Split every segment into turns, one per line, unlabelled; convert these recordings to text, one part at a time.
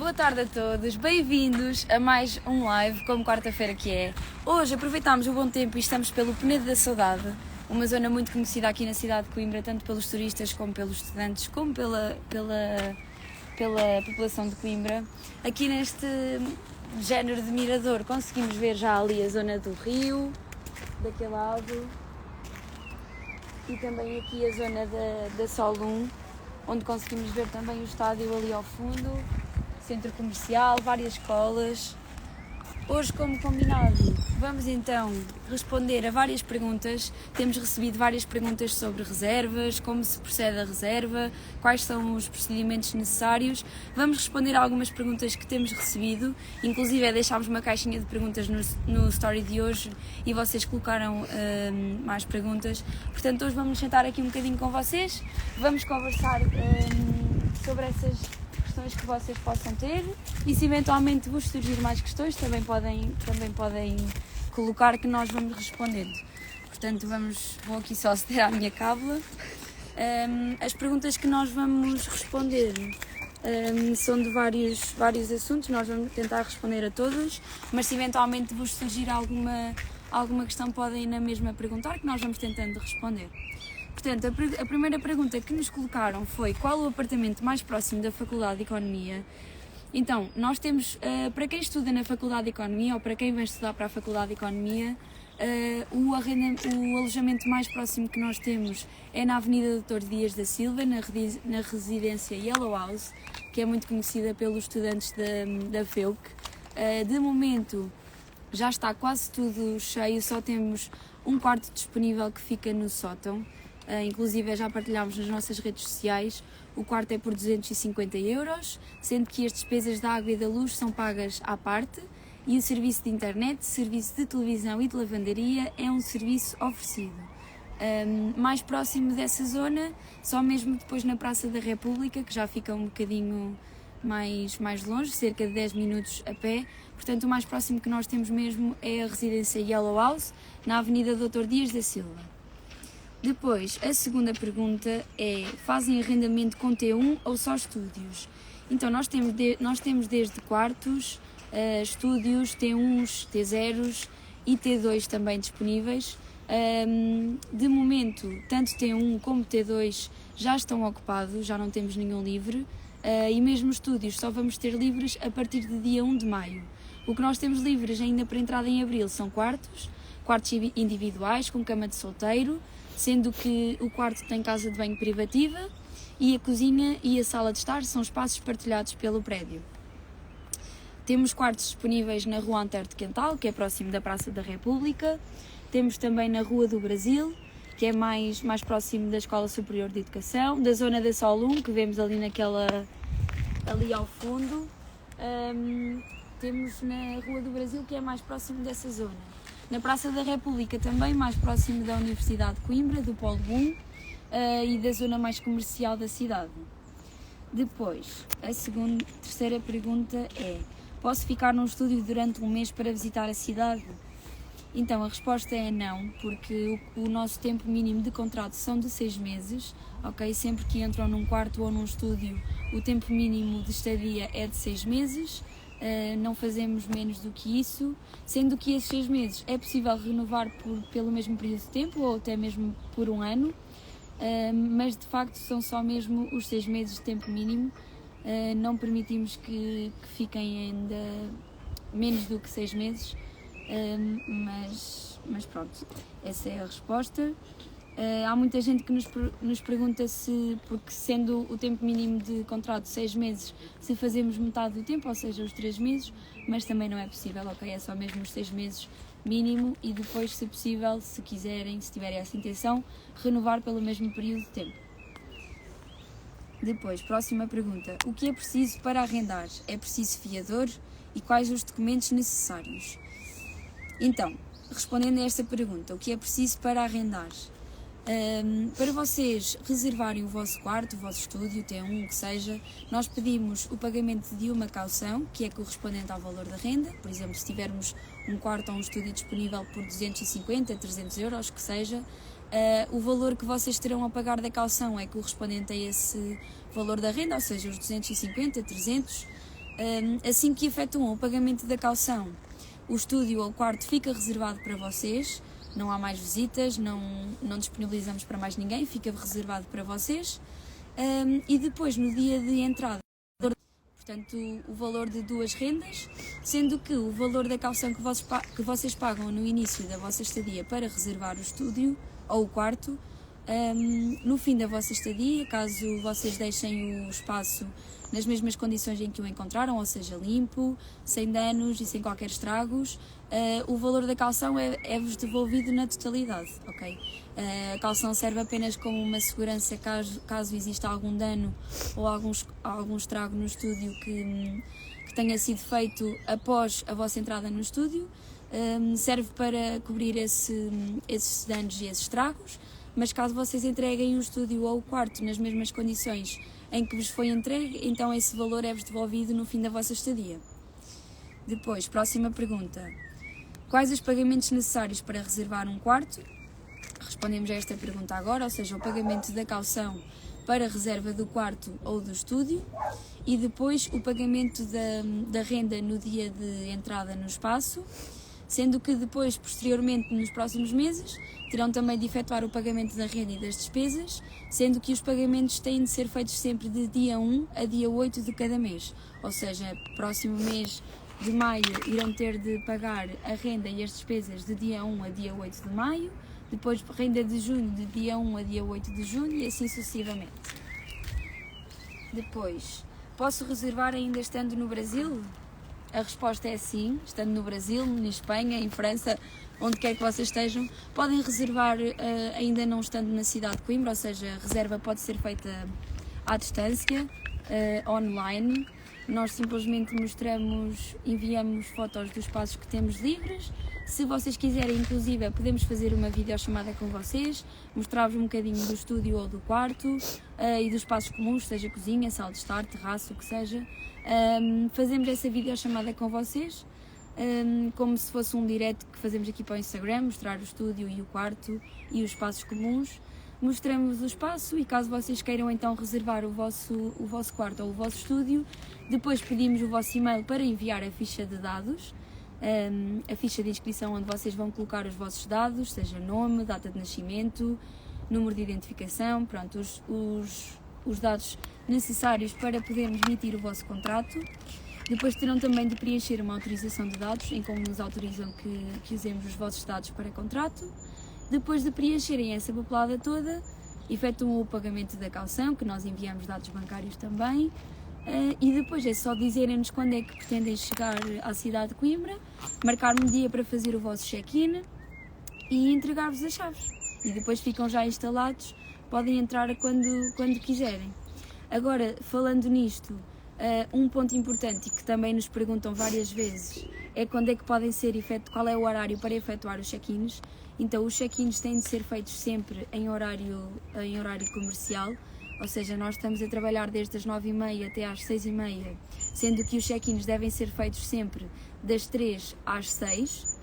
Boa tarde a todos, bem-vindos a mais um live, como quarta-feira que é. Hoje aproveitámos o bom tempo e estamos pelo Penedo da Saudade, uma zona muito conhecida aqui na cidade de Coimbra, tanto pelos turistas como pelos estudantes, como pela população de Coimbra. Aqui neste género de mirador conseguimos ver já ali a zona do rio, daquele lado, e também aqui a zona da Solum, onde conseguimos ver também o estádio ali ao fundo, centro comercial, várias escolas. Hoje, como combinado, vamos então responder a várias perguntas. Temos recebido várias perguntas sobre reservas, como se procede a reserva, quais são os procedimentos necessários. Vamos responder a algumas perguntas que temos recebido, inclusive deixámos uma caixinha de perguntas no story de hoje e vocês colocaram mais perguntas. Portanto, hoje vamos sentar aqui um bocadinho com vocês, vamos conversar sobre essas questões que vocês possam ter, e se eventualmente vos surgir mais questões também podem colocar, que nós vamos respondendo. Portanto, vou aqui só aceder à minha cábula. As perguntas que nós vamos responder são de vários assuntos, nós vamos tentar responder a todos, mas se eventualmente vos surgir alguma questão podem na mesma perguntar, que nós vamos tentando responder. Portanto, a primeira pergunta que nos colocaram foi: qual o apartamento mais próximo da Faculdade de Economia? Então, nós temos, para quem estuda na Faculdade de Economia ou para quem vai estudar para a Faculdade de Economia, o alojamento mais próximo que nós temos é na Avenida Dr. Dias da Silva, na residência Yellow House, que é muito conhecida pelos estudantes da FEUC. De momento já está quase tudo cheio, só temos um quarto disponível que fica no sótão. Inclusive já partilhámos nas nossas redes sociais. O quarto é por 250 €, sendo que as despesas da água e da luz são pagas à parte, e o serviço de internet, serviço de televisão e de lavandaria é um serviço oferecido. Mais próximo dessa zona, só mesmo depois na Praça da República, que já fica um bocadinho mais longe, cerca de 10 minutos a pé. Portanto, o mais próximo que nós temos mesmo é a residência Yellow House, na Avenida Dr. Dias da Silva. Depois, a segunda pergunta é: fazem arrendamento com T1 ou só estúdios? Então, nós temos desde quartos, estúdios, T1s, T0s e T2 também disponíveis. De momento, tanto T1 como T2 já estão ocupados, já não temos nenhum livre, e mesmo estúdios só vamos ter livres a partir de dia 1 de maio. O que nós temos livres ainda para entrada em abril são quartos individuais com cama de solteiro, sendo que o quarto tem casa de banho privativa e a cozinha e a sala de estar são espaços partilhados pelo prédio. Temos quartos disponíveis na Rua Antero de Quental, que é próximo da Praça da República. Temos também na Rua do Brasil, que é mais próximo da Escola Superior de Educação, da zona da Solum, que vemos ali ali ao fundo. Temos na Rua do Brasil, que é mais próximo dessa zona. Na Praça da República também, mais próximo da Universidade de Coimbra, do Polo 1 e da zona mais comercial da cidade. Depois, a terceira pergunta é: posso ficar num estúdio durante um mês para visitar a cidade? Então, a resposta é não, porque o nosso tempo mínimo de contrato são de 6 meses, ok? Sempre que entram num quarto ou num estúdio, o tempo mínimo de estadia é de 6 meses. Não fazemos menos do que isso, sendo que esses 6 meses é possível renovar pelo mesmo período de tempo ou até mesmo por um ano, mas de facto são só mesmo os 6 meses de tempo mínimo. Não permitimos que fiquem ainda menos do que 6 meses, mas pronto, essa é a resposta. Há muita gente que nos pergunta se, porque sendo o tempo mínimo de contrato 6 meses, se fazemos metade do tempo, ou seja, os 3 meses, mas também não é possível, ok? É só mesmo os 6 meses mínimo e depois, se possível, se quiserem, se tiverem essa intenção, renovar pelo mesmo período de tempo. Depois, próxima pergunta: o que é preciso para arrendar? É preciso fiador? E quais os documentos necessários? Então, respondendo a esta pergunta, o que é preciso para arrendar? Para vocês reservarem o vosso quarto, o vosso estúdio, T1, o que seja, nós pedimos o pagamento de uma caução, que é correspondente ao valor da renda. Por exemplo, se tivermos um quarto ou um estúdio disponível por 250, 300 €, que seja, o valor que vocês terão a pagar da caução é correspondente a esse valor da renda, ou seja, os 250, 300. Assim que efetuam o pagamento da caução, o estúdio ou o quarto fica reservado para vocês, não há mais visitas, não disponibilizamos para mais ninguém, fica reservado para vocês. E depois, no dia de entrada, portanto, o valor de 2 rendas, sendo que o valor da caução que vocês pagam no início da vossa estadia para reservar o estúdio ou o quarto, no fim da vossa estadia, caso vocês deixem o espaço nas mesmas condições em que o encontraram, ou seja, limpo, sem danos e sem qualquer estragos, o valor da caução é-vos devolvido na totalidade, ok? A caução serve apenas como uma segurança caso exista algum dano ou algum estrago no estúdio que tenha sido feito após a vossa entrada no estúdio. Serve para cobrir esses danos e esses estragos, mas caso vocês entreguem o estúdio ou o quarto nas mesmas condições em que vos foi entregue, então esse valor é-vos devolvido no fim da vossa estadia. Depois, próxima pergunta. Quais os pagamentos necessários para reservar um quarto? Respondemos a esta pergunta agora, ou seja, o pagamento da caução para a reserva do quarto ou do estúdio e depois o pagamento da renda no dia de entrada no espaço, sendo que depois, posteriormente, nos próximos meses, terão também de efetuar o pagamento da renda e das despesas, sendo que os pagamentos têm de ser feitos sempre de dia 1 a dia 8 de cada mês, ou seja, próximo mês de maio irão ter de pagar a renda e as despesas de dia 1 a dia 8 de maio, depois renda de junho de dia 1 a dia 8 de junho e assim sucessivamente. Depois, posso reservar ainda estando no Brasil? A resposta é sim, estando no Brasil, na Espanha, em França, onde quer que vocês estejam, podem reservar ainda não estando na cidade de Coimbra, ou seja, a reserva pode ser feita à distância, online. Nós simplesmente enviamos fotos dos espaços que temos livres. Se vocês quiserem, inclusive, podemos fazer uma videochamada com vocês, mostrar-vos um bocadinho do estúdio ou do quarto e dos espaços comuns, seja cozinha, sala de estar, terraço, o que seja. Fazemos essa videochamada com vocês, como se fosse um direto que fazemos aqui para o Instagram, mostrar o estúdio e o quarto e os espaços comuns. Mostramos o espaço e caso vocês queiram então reservar o vosso quarto ou o vosso estúdio, depois pedimos o vosso e-mail para enviar a ficha de dados, a ficha de inscrição onde vocês vão colocar os vossos dados, seja nome, data de nascimento, número de identificação, pronto, os dados necessários para podermos emitir o vosso contrato. Depois terão também de preencher uma autorização de dados, em como nos autorizam que usemos os vossos dados para contrato. Depois de preencherem essa papelada toda, efetuam o pagamento da caução, que nós enviamos dados bancários também, e depois é só dizerem-nos quando é que pretendem chegar à cidade de Coimbra, marcar um dia para fazer o vosso check-in e entregar-vos as chaves. E depois ficam já instalados, podem entrar quando quiserem. Agora, falando nisto, um ponto importante e que também nos perguntam várias vezes é quando é que podem ser qual é o horário para efetuar os check-ins. Então, os check-ins têm de ser feitos sempre em horário comercial, ou seja, nós estamos a trabalhar desde as 9h30 até às 6h30, sendo que os check-ins devem ser feitos sempre das 3 às 6,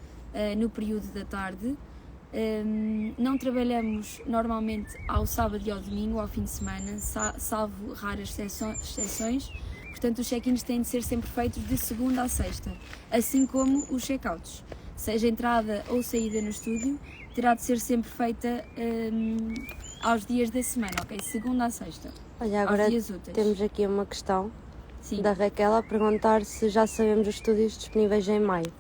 no período da tarde. Não trabalhamos normalmente ao sábado e ao domingo, ao fim de semana, salvo raras exceções. Portanto, os check-ins têm de ser sempre feitos de segunda a sexta, assim como os check-outs. Seja entrada ou saída no estúdio, terá de ser sempre feita aos dias da semana, ok? Segunda a sexta.
Olha, agora temos aqui uma questão da Raquel a perguntar se já sabemos os estúdios disponíveis em maio.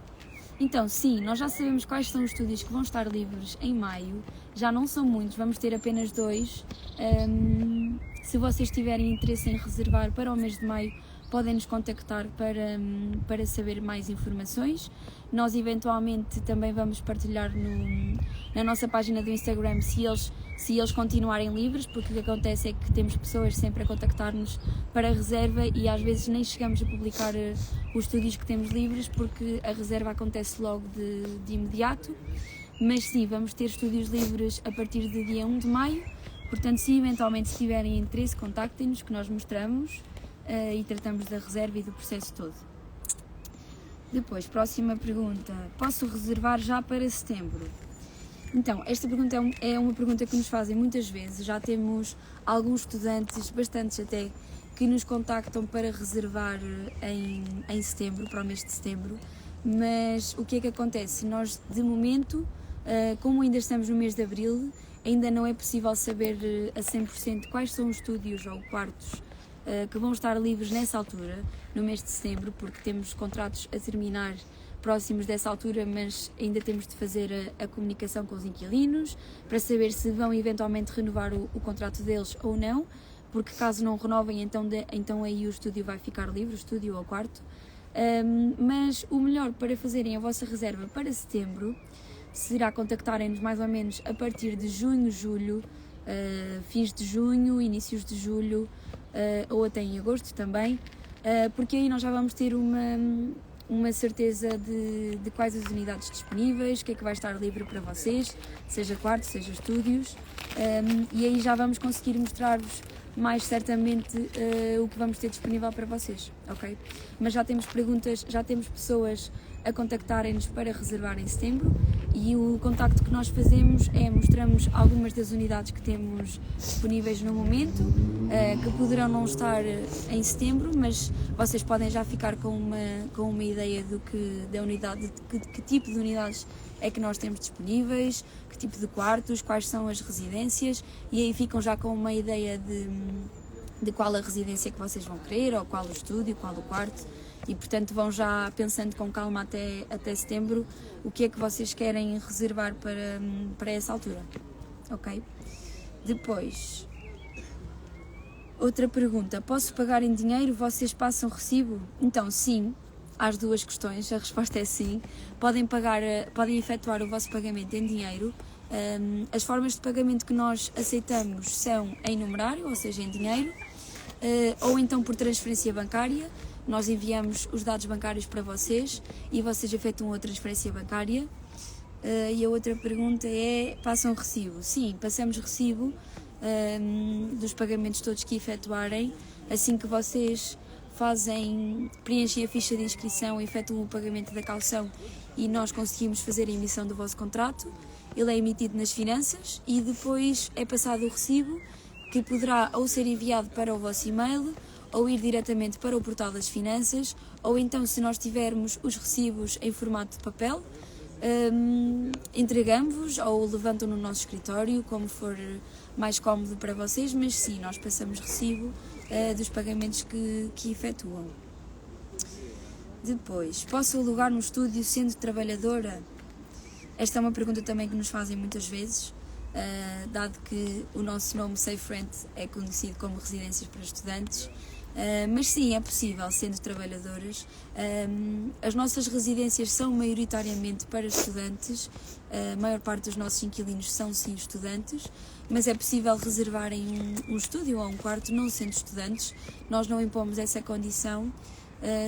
Então, sim, nós já sabemos quais são os estúdios que vão estar livres em maio. Já não são muitos, vamos ter apenas 2. Se vocês tiverem interesse em reservar para o mês de maio, podem nos contactar para saber mais informações. Nós eventualmente também vamos partilhar na nossa página do Instagram se eles continuarem livres, porque o que acontece é que temos pessoas sempre a contactar-nos para a reserva e às vezes nem chegamos a publicar os estúdios que temos livres porque a reserva acontece logo de imediato. Mas sim, vamos ter estúdios livres a partir de dia 1 de maio, portanto se eventualmente tiverem interesse, contactem-nos que nós mostramos e tratamos da reserva e do processo todo. Depois, próxima pergunta. Posso reservar já para setembro? Então, esta pergunta é uma pergunta que nos fazem muitas vezes. Já temos alguns estudantes, bastantes até, que nos contactam para reservar em setembro, para o mês de setembro, mas o que é que acontece? Nós, de momento, como ainda estamos no mês de abril, ainda não é possível saber a 100% quais são os estúdios ou quartos que vão estar livres nessa altura, no mês de setembro, porque temos contratos a terminar próximos dessa altura, mas ainda temos de fazer a comunicação com os inquilinos para saber se vão eventualmente renovar o contrato deles ou não, porque caso não renovem, então aí o estúdio vai ficar livre, o estúdio ou o quarto. Mas o melhor para fazerem a vossa reserva para setembro será contactarem-nos mais ou menos a partir de junho, julho, fins de junho, inícios de julho, ou até em agosto também, porque aí nós já vamos ter uma certeza de quais as unidades disponíveis, o que é que vai estar livre para vocês, seja quarto, seja estúdios, e aí já vamos conseguir mostrar-vos mais certamente o que vamos ter disponível para vocês, ok? Mas já temos perguntas, já temos pessoas a contactarem-nos para reservar em setembro, e o contacto que nós fazemos é mostramos algumas das unidades que temos disponíveis no momento, que poderão não estar em setembro, mas vocês podem já ficar com uma ideia da unidade, de que tipo de unidades é que nós temos disponíveis, que tipo de quartos, quais são as residências, e aí ficam já com uma ideia de qual a residência que vocês vão querer, ou qual o estúdio, qual o quarto, e portanto vão já pensando com calma até setembro o que é que vocês querem reservar para essa altura, ok? Depois, outra pergunta, posso pagar em dinheiro, vocês passam recibo? Então sim, às duas questões, a resposta é sim, podem efetuar o vosso pagamento em dinheiro. As formas de pagamento que nós aceitamos são em numerário, ou seja, em dinheiro, ou então por transferência bancária. Nós enviamos os dados bancários para vocês e vocês efetuam a transferência bancária. E a outra pergunta é, passam recibo? Sim, passamos recibo dos pagamentos todos que efetuarem. Assim que vocês preenchem a ficha de inscrição, efetuam o pagamento da caução e nós conseguimos fazer a emissão do vosso contrato, ele é emitido nas finanças e depois é passado o recibo, que poderá ou ser enviado para o vosso e-mail, ou ir diretamente para o portal das finanças, ou então, se nós tivermos os recibos em formato de papel, entregamos-vos ou levantam no nosso escritório, como for mais cómodo para vocês, mas sim, nós passamos recibo dos pagamentos que efetuam. Depois, posso alugar no estúdio sendo trabalhadora? Esta é uma pergunta também que nos fazem muitas vezes, dado que o nosso nome Safe Rent é conhecido como residências para estudantes. Mas sim, é possível, sendo trabalhadoras. As nossas residências são maioritariamente para estudantes, a maior parte dos nossos inquilinos são sim estudantes, mas é possível reservarem um estúdio ou um quarto não sendo estudantes. Nós não impomos essa condição,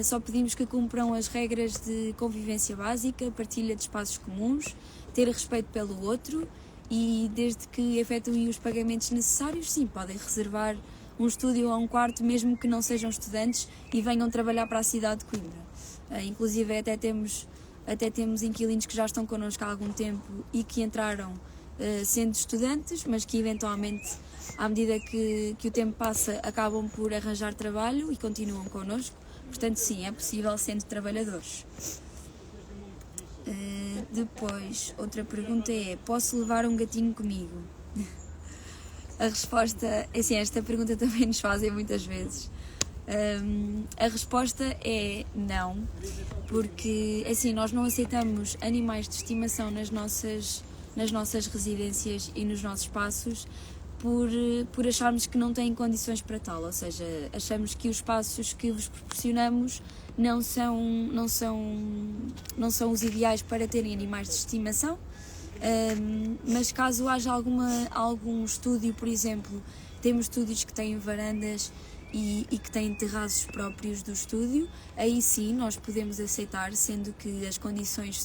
só pedimos que cumpram as regras de convivência básica, partilha de espaços comuns, ter respeito pelo outro, e desde que efetuem os pagamentos necessários, sim, podem reservar um estúdio ou um quarto, mesmo que não sejam estudantes e venham trabalhar para a cidade de Coimbra. Inclusive até temos inquilinos que já estão connosco há algum tempo e que entraram sendo estudantes, mas que eventualmente, à medida que o tempo passa, acabam por arranjar trabalho e continuam connosco. Portanto, sim, é possível sendo trabalhadores. Depois, outra pergunta é, posso levar um gatinho comigo? A resposta, assim, esta pergunta também nos fazem muitas vezes. A resposta é não, porque assim, nós não aceitamos animais de estimação nas nossas residências e nos nossos espaços por acharmos que não têm condições para tal, ou seja, achamos que os espaços que vos proporcionamos não são os ideais para terem animais de estimação. Mas caso haja algum estúdio, por exemplo, temos estúdios que têm varandas e que têm terraços próprios do estúdio, aí sim nós podemos aceitar, sendo que as condições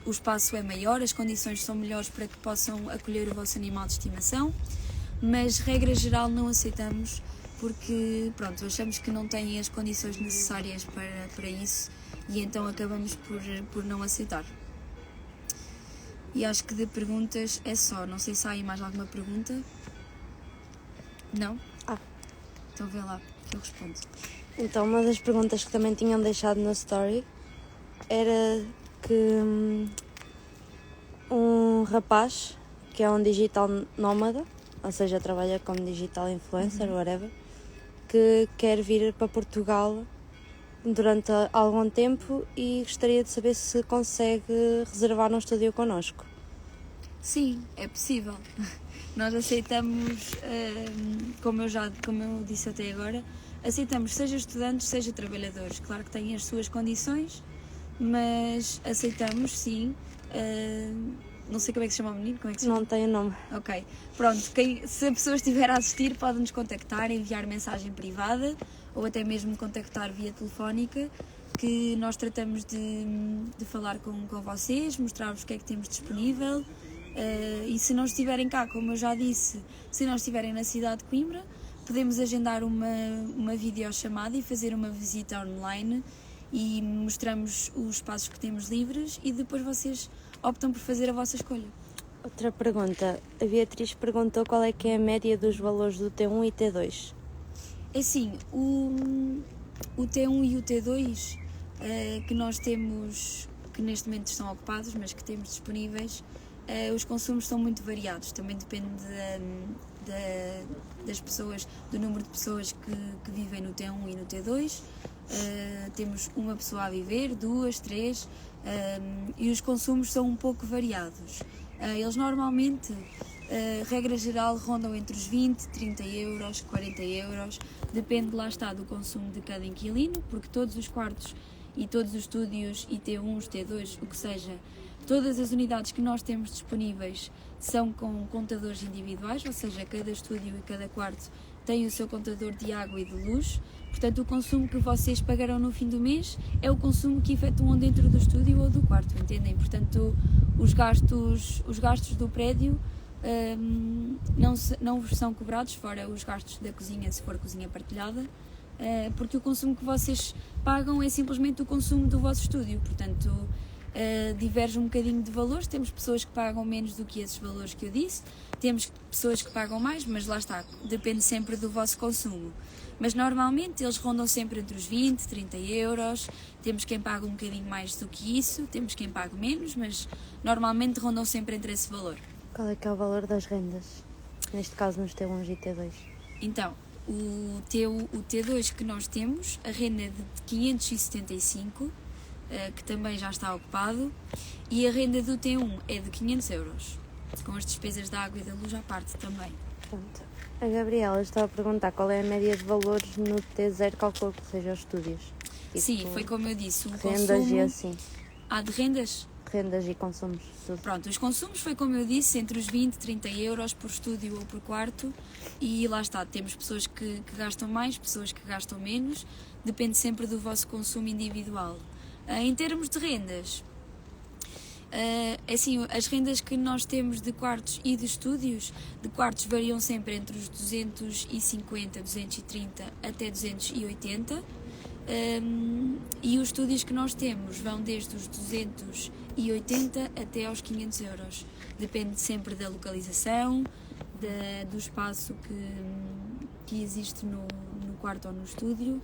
o espaço é maior, as condições são melhores para que possam acolher o vosso animal de estimação, mas regra geral não aceitamos porque, pronto, achamos que não têm as condições necessárias para isso e então acabamos por não aceitar. E acho que de perguntas é só. Não sei se há aí mais alguma pergunta. Não?
Então
Então vê lá, que eu respondo.
Então, uma das perguntas que também tinham deixado na story era que um rapaz que é um digital nómada, ou seja, trabalha como digital influencer, whatever, que quer vir para Portugal durante algum tempo e gostaria de saber se consegue reservar um estúdio connosco.
Sim, é possível. Nós aceitamos, como eu disse até agora, aceitamos seja estudantes, seja trabalhadores. Claro que têm as suas condições, mas aceitamos sim. Não sei como é que se chama o menino, como é que se chama?
Não tem nome.
Ok, pronto, se a pessoa estiver a assistir pode nos contactar, enviar mensagem privada ou até mesmo contactar via telefónica, que nós tratamos de falar com vocês, mostrar-vos o que é que temos disponível. E se não estiverem cá, como eu já disse, se não estiverem na cidade de Coimbra, podemos agendar uma videochamada e fazer uma visita online e mostramos os espaços que temos livres e depois vocês optam por fazer a vossa escolha.
Outra pergunta. A Beatriz perguntou qual é que é a média dos valores do T1 e T2.
É assim, o T1 e o T2 que nós temos, que neste momento estão ocupados, mas que temos disponíveis, os consumos são muito variados, também depende das pessoas, do número de pessoas que vivem no T1 e no T2. Temos uma pessoa a viver, 2, 3, e os consumos são um pouco variados. Eles normalmente, regra geral, rondam entre os 20, 30 euros, 40 euros, depende, lá está, do consumo de cada inquilino, porque todos os quartos e todos os estúdios, e T1s, T2, o que seja, todas as unidades que nós temos disponíveis são com contadores individuais, ou seja, cada estúdio e cada quarto tem o seu contador de água e de luz. Portanto, o consumo que vocês pagarão no fim do mês é o consumo que efetuam dentro do estúdio ou do quarto, entendem? Portanto, os gastos do prédio não vos são cobrados, fora os gastos da cozinha, se for cozinha partilhada, porque o consumo que vocês pagam é simplesmente o consumo do vosso estúdio. Portanto, diverge um bocadinho de valores. Temos pessoas que pagam menos do que esses valores que eu disse, temos pessoas que pagam mais, mas lá está, depende sempre do vosso consumo. Mas normalmente eles rondam sempre entre os 20, 30 euros, temos quem paga um bocadinho mais do que isso, temos quem paga menos, mas normalmente rondam sempre entre esse valor.
Qual é que é o valor das rendas? Neste caso nos T1 e T2.
Então, o T2 que nós temos, a renda é de 575, que também já está ocupado, e a renda do T1 é de 500 euros, com as despesas da água e da luz à parte também.
Pronto. A Gabriela estava a perguntar qual é a média de valores no T0, calculo que seja os estúdios.
Sim, foi como eu disse, o
rendas
consumo...
e assim.
De rendas?
Rendas e consumos, tudo.
Pronto, os consumos foi como eu disse, entre os 20 e 30 euros por estúdio ou por quarto, e lá está, temos pessoas que gastam mais, pessoas que gastam menos, depende sempre do vosso consumo individual. Em termos de rendas, assim, as rendas que nós temos de quartos e de estúdios, de quartos variam sempre entre os 250, 230 até 280, e os estúdios que nós temos vão desde os 280 até aos 500 euros. Depende sempre da localização, do espaço que existe no quarto ou no estúdio,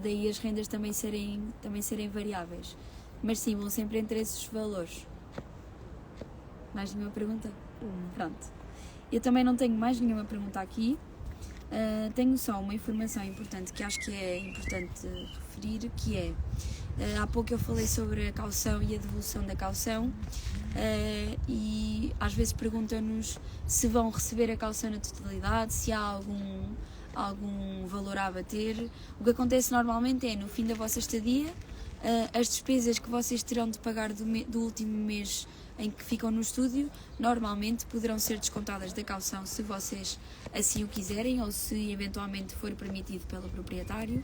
daí as rendas também serem variáveis. Mas sim, vão sempre entre esses valores. Mais nenhuma pergunta? Pronto. Eu também não tenho mais nenhuma pergunta aqui. Tenho só uma informação importante que acho que é importante referir, que é, há pouco eu falei sobre a caução e a devolução da caução, e às vezes perguntam-nos se vão receber a caução na totalidade, se há algum valor a abater. O que acontece normalmente é, no fim da vossa estadia, as despesas que vocês terão de pagar do último mês em que ficam no estúdio, normalmente poderão ser descontadas da caução se vocês assim o quiserem ou se eventualmente for permitido pelo proprietário.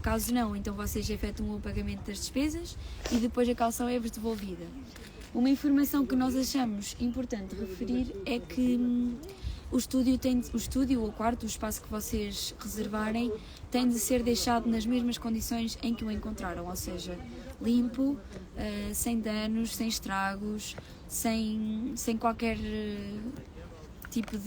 Caso não, então vocês efetuam o pagamento das despesas e depois a caução é-vos devolvida. Uma informação que nós achamos importante referir é que o estúdio ou quarto, o espaço que vocês reservarem, tem de ser deixado nas mesmas condições em que o encontraram, ou seja, limpo, sem danos, sem estragos, sem qualquer tipo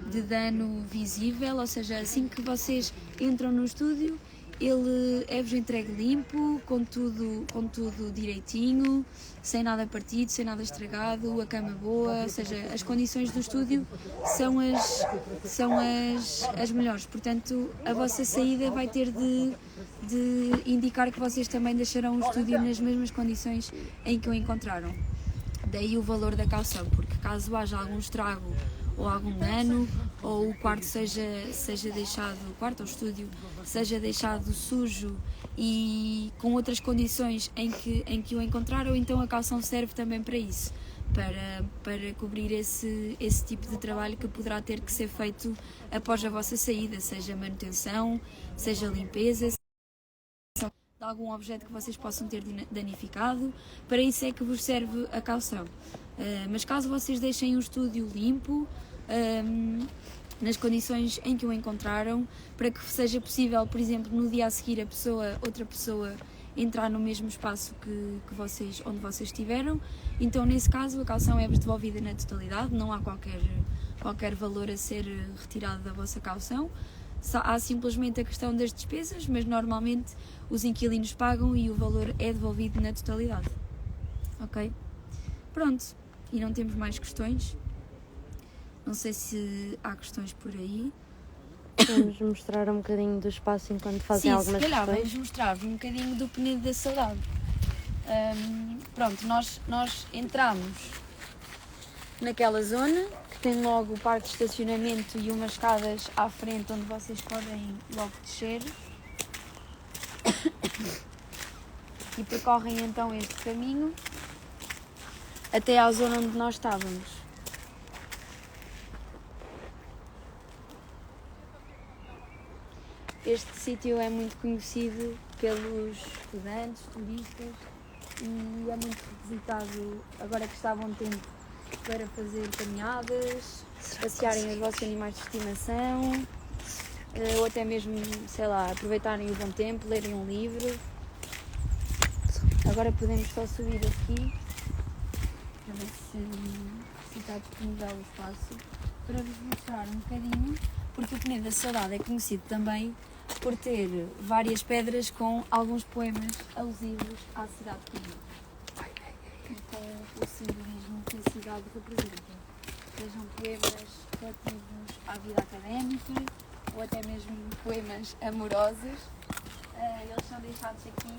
de dano visível, ou seja, assim que vocês entram no estúdio, ele é-vos entregue limpo, com tudo direitinho, sem nada partido, sem nada estragado, a cama boa, ou seja, as condições do estúdio são as melhores. Portanto, a vossa saída vai ter de indicar que vocês também deixarão o estúdio nas mesmas condições em que o encontraram. Daí o valor da caução, porque caso haja algum estrago ou algum dano, ou o quarto seja deixado, o quarto ou o estúdio seja deixado sujo e com outras condições em que o encontraram, então a caução serve também para isso, para cobrir esse tipo de trabalho que poderá ter que ser feito após a vossa saída, seja manutenção, seja limpeza, de algum objeto que vocês possam ter danificado. Para isso é que vos serve a caução. Mas caso vocês deixem o estúdio limpo, nas condições em que o encontraram, para que seja possível, por exemplo, no dia a seguir outra pessoa entrar no mesmo espaço onde vocês estiveram, então nesse caso a caução é-vos devolvida na totalidade, não há qualquer valor a ser retirado da vossa caução. Há simplesmente a questão das despesas, mas normalmente os inquilinos pagam e o valor é devolvido na totalidade. Ok? Pronto, e não temos mais questões. Não sei se há questões por aí.
Vamos mostrar um bocadinho do espaço enquanto fazem algumas
questões.
questões.
Vamos mostrar-vos um bocadinho do Penedo da Saudade. Pronto, nós entramos naquela zona que tem logo o parque de estacionamento e umas escadas à frente onde vocês podem logo descer. E percorrem então este caminho até à zona onde nós estávamos. Este sítio é muito conhecido pelos estudantes, turistas, e é muito visitado agora que está bom tempo para fazer caminhadas, passearem os vossos animais de estimação, ou até mesmo, sei lá, aproveitarem o bom tempo, lerem um livro. Agora podemos só subir aqui para ver se está disponível o espaço para vos mostrar um bocadinho, porque o Penedo da Saudade é conhecido também por ter várias pedras com alguns poemas alusivos à cidade de Coimbra e com o simbolismo que a cidade representa. Sejam poemas relativos à vida académica ou até mesmo poemas amorosos. Eles são deixados aqui,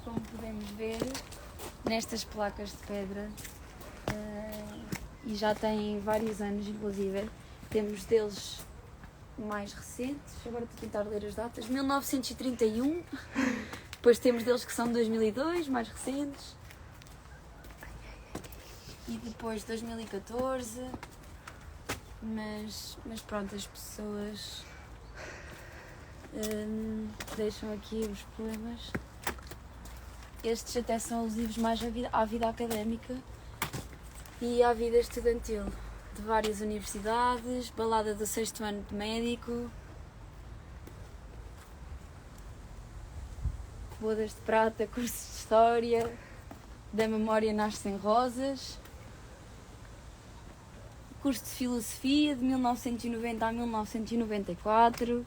como podemos ver, nestas placas de pedra e já têm vários anos, inclusive. Temos deles mais recentes, agora estou a tentar ler as datas, 1931, depois temos deles que são de 2002, mais recentes, e depois 2014, mas pronto, as pessoas deixam aqui os poemas. Estes até são alusivos mais à vida académica e à vida estudantil de várias universidades, balada do 6º ano de médico, bodas de prata, curso de história, da memória nascem rosas, curso de filosofia de 1990 a 1994.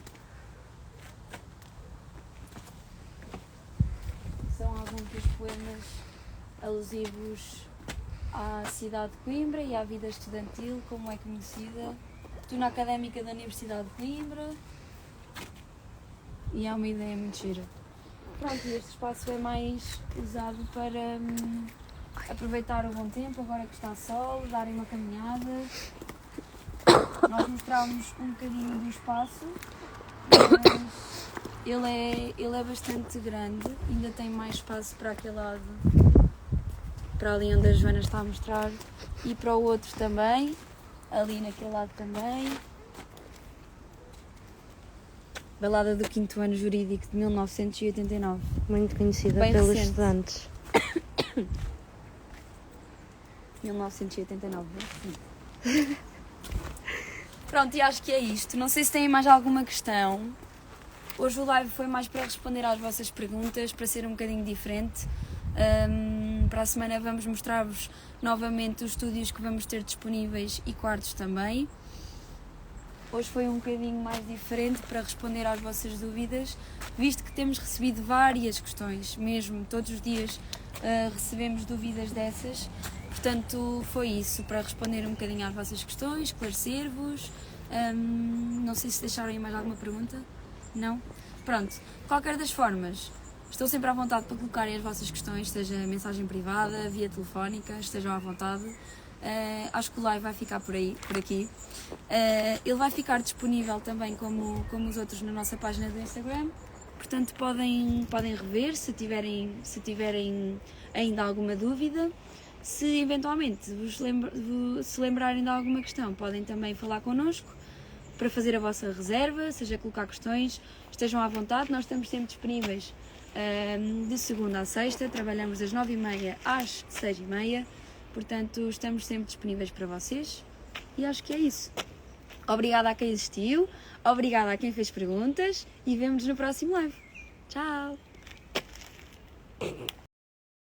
São alguns dos poemas alusivos à cidade de Coimbra e à vida estudantil, como é conhecida, Tuna Académica da Universidade de Coimbra, e é uma ideia muito gira. Pronto, e este espaço é mais usado para aproveitar o bom tempo, agora que está sol, darem uma caminhada. Nós mostramos um bocadinho do espaço, mas ele é bastante grande, ainda tem mais espaço para aquele lado, para ali onde a Joana está a mostrar, e para o outro também, ali naquele lado também. Balada do 5º ano jurídico de 1989.
Muito conhecida
bem
pelos
recente.
estudantes.
1989, sim. Pronto, e acho que é isto. Não sei se têm mais alguma questão. Hoje o live foi mais para responder às vossas perguntas, para ser um bocadinho diferente. Para a semana vamos mostrar-vos novamente os estúdios que vamos ter disponíveis e quartos também. hoje foi um bocadinho mais diferente para responder às vossas dúvidas, visto que temos recebido várias questões, mesmo todos os dias recebemos dúvidas dessas, portanto foi isso, para responder um bocadinho às vossas questões, esclarecer-vos. Não sei se deixaram aí mais alguma pergunta, não? Pronto, de qualquer das formas, estou sempre à vontade para colocarem as vossas questões, seja mensagem privada, via telefónica, estejam à vontade. Acho que o live vai ficar por aqui. Ele vai ficar disponível também como os outros na nossa página do Instagram, portanto podem rever se tiverem ainda alguma dúvida. Se eventualmente se lembrarem de alguma questão, podem também falar connosco para fazer a vossa reserva, seja colocar questões, estejam à vontade, nós estamos sempre disponíveis de segunda a sexta, trabalhamos das 9h30 às 6h30, portanto estamos sempre disponíveis para vocês e acho que é isso. Obrigada a quem assistiu, obrigada a quem fez perguntas e vemo-nos no próximo live. Tchau!